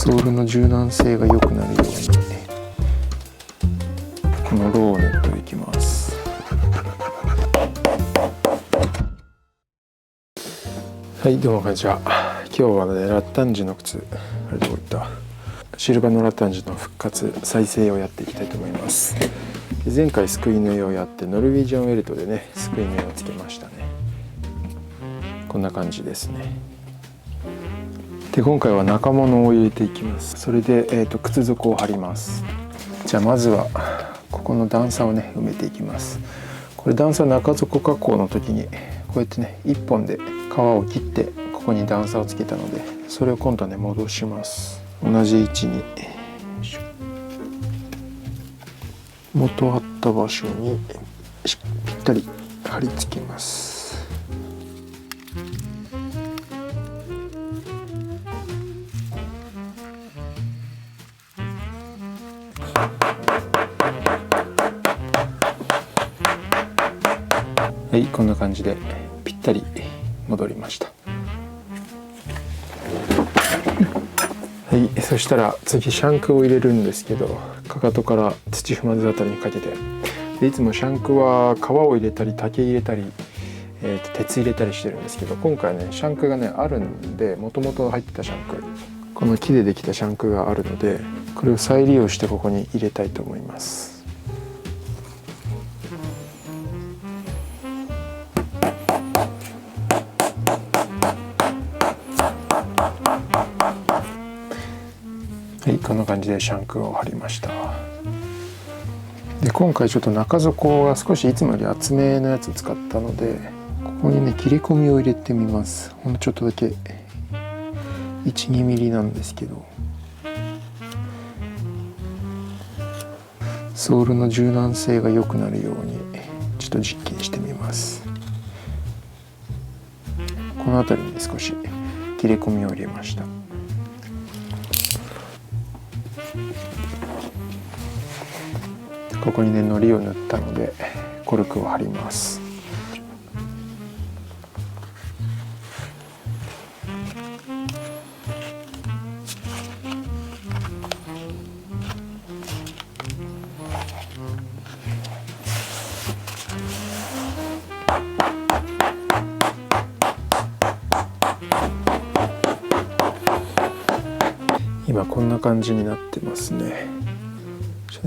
ソールの柔軟性が良くなるようにこのローを塗っていきます。はい、どうもこんにちは。今日はね、ラッタンジュの靴、あれどこ行った、シルバーのラッタンジュの復活再生をやっていきたいと思います。前回すくい縫いをやってノルウェージャンウェルトでねすくい縫いをつけましたね。こんな感じですね。で今回は中物を入れていきます。それで、靴底を貼ります。じゃあまずはここの段差をね埋めていきます。これ段差中底加工の時にこうやってね1本で皮を切ってここに段差をつけたので、それを今度はね戻します。同じ位置に元あった場所にぴったり貼り付けます。はい、こんな感じでぴったり戻りました。はい、そしたら次シャンクを入れるんですけど、かかとから土踏まずあたりにかけて、でいつもシャンクは革を入れたり竹入れたり、鉄入れたりしてるんですけど、今回ねシャンクがねあるんで、もともと入ってたシャンク、この木でできたシャンクがあるので、これを再利用してここに入れたいと思います。はい、こんな感じでシャンクを貼りました。で今回ちょっと中底が少しいつもより厚めのやつを使ったので、ここにね切れ込みを入れてみます。ほんのちょっとだけ 1,2 ミリなんですけど、ソールの柔軟性が良くなるようにちょっと実験してみます。この辺りに少し切れ込みを入れました。ここにね糊を塗ったのでコルクを貼ります。今こんな感じになってますね。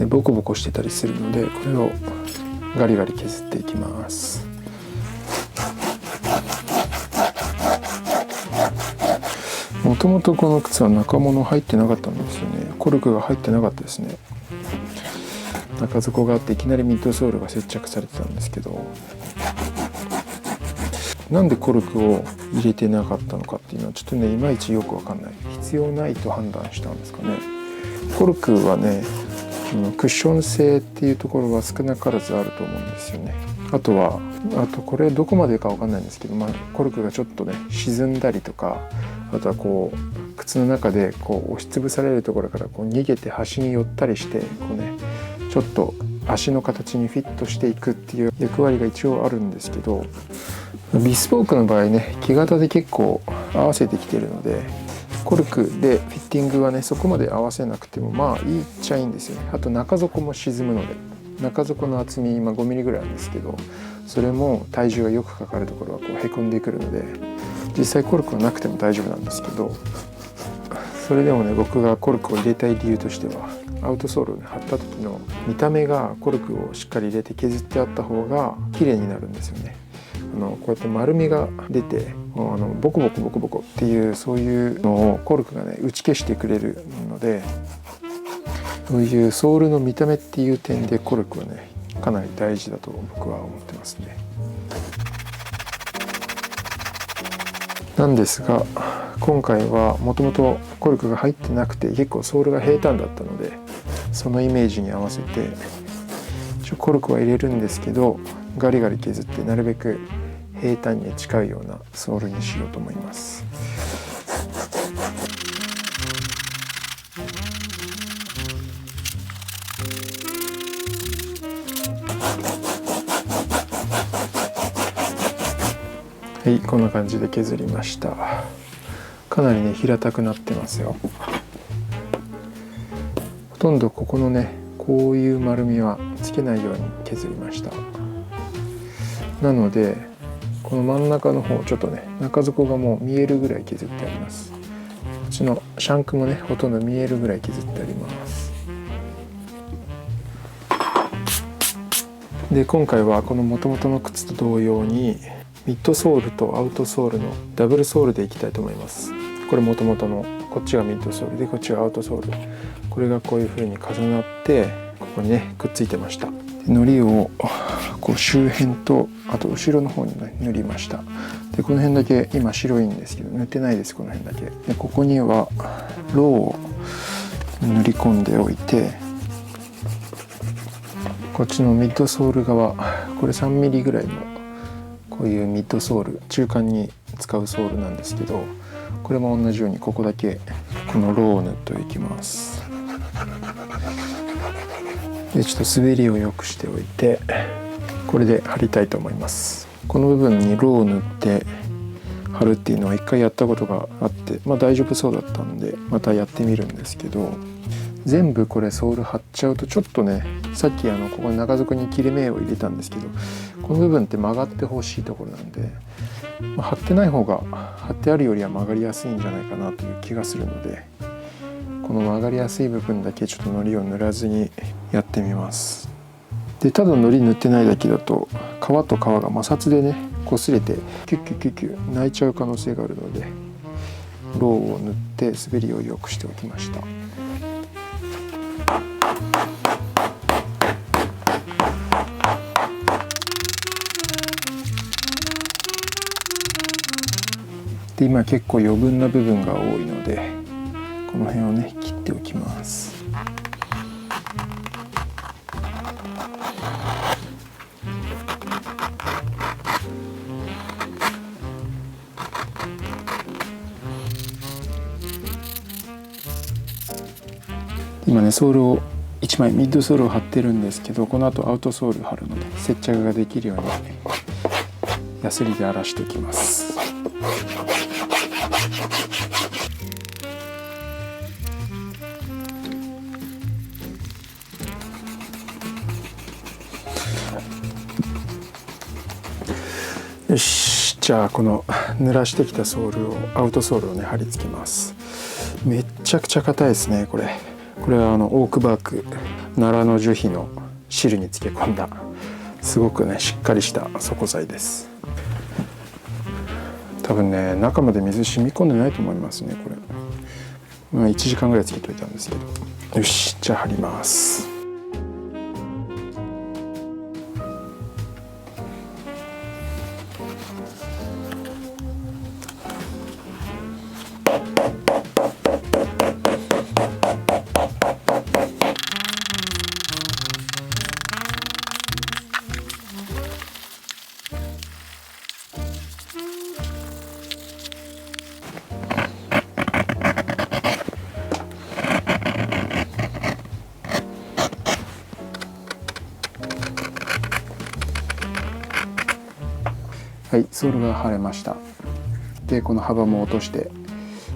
ボコボコしてたりするので、これをガリガリ削っていきます。もともとこの靴は中物入ってなかったんですよね。コルクが入ってなかったですね。中底があっていきなりミッドソールが接着されてたんですけど、なんでコルクを入れてなかったのかっていうのはちょっとねいまいちよくわかんない。必要ないと判断したんですかね。コルクはねクッション性っていうところは少なからずあると思うんですよね。あとこれどこまでかわかんないんですけど、コルクがちょっとね沈んだりとか、あとはこう靴の中でこう押しつぶされるところからこう逃げて端に寄ったりして、こうねちょっと足の形にフィットしていくっていう役割が一応あるんですけど、ビスポークの場合ね木型で結構合わせてきてるので、コルクでフィッティングはねそこまで合わせなくてもまあいいっちゃいいんですよね。あと中底も沈むので、中底の厚み今5ミリぐらいあるんですけど、それも体重がよくかかるところはこうへこんでくるので、実際コルクはなくても大丈夫なんですけど、それでもね僕がコルクを入れたい理由としては、アウトソールを、ね、貼った時の見た目がコルクをしっかり入れて削ってあった方が綺麗になるんですよね。こうやって丸みが出てボコボコボコボコっていうそういうのをコルクがね打ち消してくれるので、そういうソールの見た目っていう点でコルクはねかなり大事だと僕は思ってますね。なんですが今回はもともとコルクが入ってなくて結構ソールが平坦だったので、そのイメージに合わせてコルクは入れるんですけど、ガリガリ削ってなるべく平坦に近いようなソールにしようと思います。はい、こんな感じで削りました。かなりね平たくなってますよ。ほとんどここのねこういう丸みはつけないように削りました。なのでこの真ん中の方ちょっとね中底がもう見えるぐらい削ってあります。こっちのシャンクもねほとんど見えるぐらい削ってあります。で今回はこの元々の靴と同様にミッドソールとアウトソールのダブルソールでいきたいと思います。これ元々のこっちがミッドソールでこっちがアウトソール、これがこういう風に重なってここにねくっついてました。糊をこう周辺とあと後ろの方に、ね、塗りました。でこの辺だけ今白いんですけど塗ってないです。この辺だけでここにはロウを塗り込んでおいて、こっちのミッドソール側これ3ミリぐらいのこういうミッドソール中間に使うソールなんですけど、これも同じようにここだけこのロウを塗っていきます。でちょっと滑りを良くしておいてこれで貼りたいと思います。この部分にロウを塗って貼るっていうのは一回やったことがあって、大丈夫そうだったんでまたやってみるんですけど、全部これソール貼っちゃうとちょっとね、さっきここに中底に切れ目を入れたんですけど、この部分って曲がってほしいところなんで、貼ってない方が貼ってあるよりは曲がりやすいんじゃないかなという気がするので、この曲がりやすい部分だけちょっと糊を塗らずにやってみます。でただ糊塗ってないだけだと皮と皮が摩擦でね擦れてキュッキュッキュッキュ泣いちゃう可能性があるので、ロウを塗って滑りを良くしておきました。で今結構余分な部分が多いのでこの辺をね切っておきます。今ねソールを1枚ミッドソールを貼ってるんですけど、この後アウトソール貼るので接着ができるようにヤスリで荒らしておきます。よし、じゃあこの濡らしてきたソールをアウトソールをね貼り付けます。めっちゃくちゃ硬いですね。これはオークバーク奈良の樹皮の汁に漬け込んだすごくねしっかりした底材です。多分ね中まで水染み込んでないと思いますね。これ、1時間ぐらいつけといたんですけど。よし、じゃあ貼ります。はい、ソールが貼れました。でこの幅も落として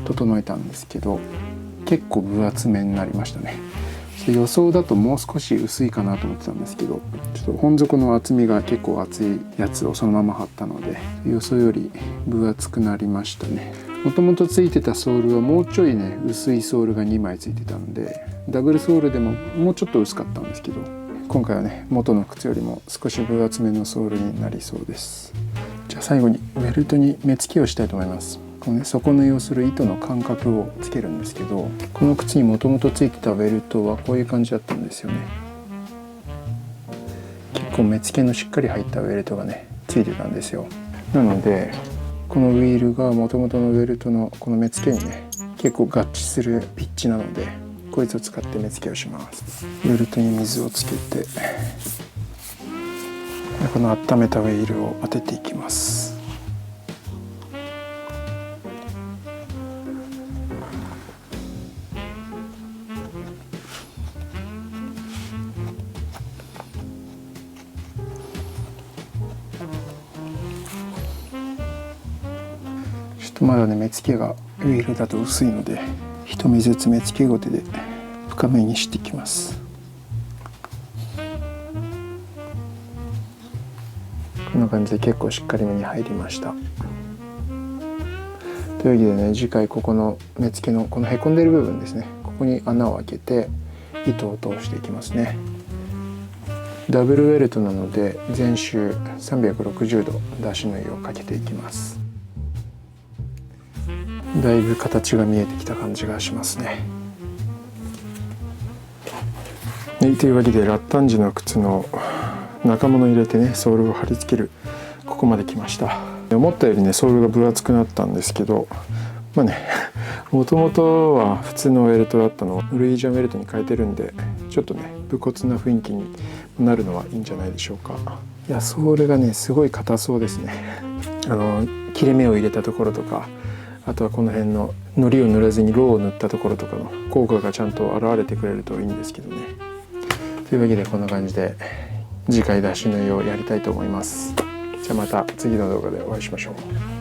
整えたんですけど、結構分厚めになりましたね。予想だともう少し薄いかなと思ってたんですけど、ちょっと本底の厚みが結構厚いやつをそのまま貼ったので予想より分厚くなりましたね。もともとついてたソールはもうちょいね薄いソールが2枚ついてたんで、ダブルソールでももうちょっと薄かったんですけど、今回はね元の靴よりも少し分厚めのソールになりそうです。じゃあ最後にベルトに目付けをしたいと思います。このね、底縫いをする糸の間隔をつけるんですけど、この靴にもともとついてたベルトはこういう感じだったんですよね。結構目付けのしっかり入ったベルトがねついてたんですよ。なのでこのウィールがもともとのベルトのこの目付けにね結構合致するピッチなので、こいつを使って目付けをします。ベルトに水をつけてこの温めたウィールを当てていきます。ちょっとまだね目付けがウィールだと薄いので、一目ずつ目付けごてで深めにしていきます。こんな感じで結構しっかりめに入りました。というわけでね、次回ここの目付けのこのへこんでる部分ですね、ここに穴を開けて糸を通していきますね。ダブルウェルトなので全周360度出し縫いをかけていきます。だいぶ形が見えてきた感じがしますね。というわけでラッタンジの靴の中物入れてね、ソールを貼り付ける、ここまで来ました。思ったよりねソールが分厚くなったんですけど、まあねもともとは普通のウェルトだったのをルイージャンウェルトに変えてるんで、ちょっとね武骨な雰囲気になるのはいいんじゃないでしょうか。いやソールがねすごい硬そうですね。切れ目を入れたところとか、あとはこの辺の糊を塗らずにロウを塗ったところとかの効果がちゃんと現れてくれるといいんですけどね。というわけでこんな感じで次回出し縫いをやりたいと思います。じゃあまた次の動画でお会いしましょう。